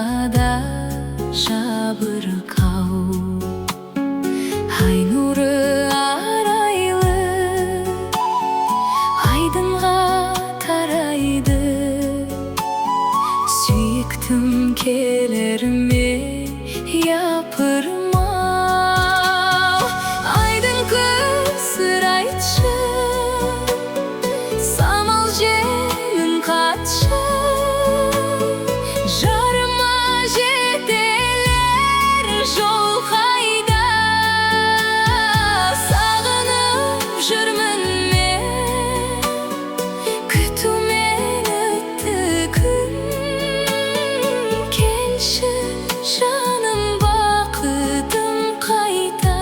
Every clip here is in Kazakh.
havada jabırkau, ay nuru araylı aydınға tarайды. Sүйіктім келеріме япырмау, айдын кысыр айтшы, самал желін қатшы. Жарыма жетелер жол қайда, сағынып жүрмін мен, күтумен өтті күн. Келші жаным, бақытым қайта.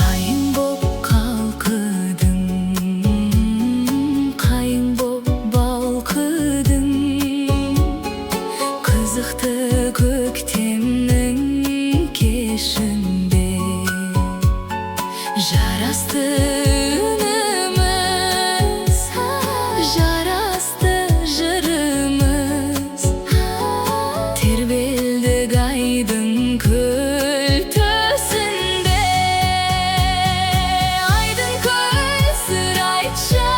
Айың боп қалқыдың, қайың боп балқыдың, қызықты көктемнің кешінде жарасты үніміз, жарасты жырымыз. Тербелдік айдың күлтесінде, айдын көзір айтшы,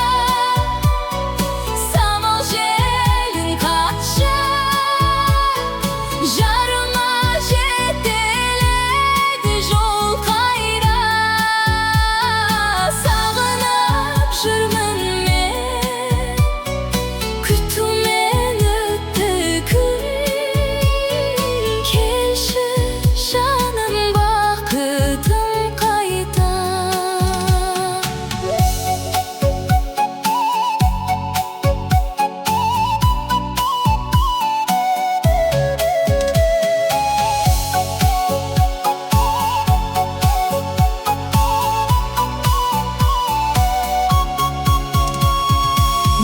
самал желін қатшы. Жарыма жетеледі жол қайда, сағынып жүрмін мен, күтумен өтті күн. Келші жаным, бақытым қайта.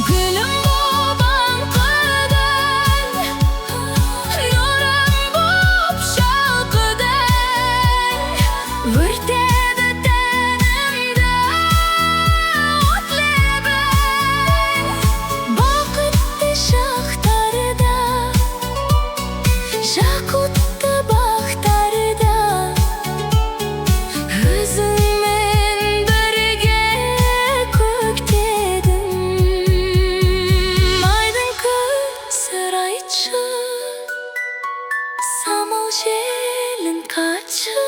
Gülüm boп аңқыдың, нұрым боп шалқыдың, өртеді тәнімді от лебің. Бақытты шақтарда, жақұтты бақтарда, өзіңмен бірге көктедім. Айдын көзір айтшы, самал желін қатшы.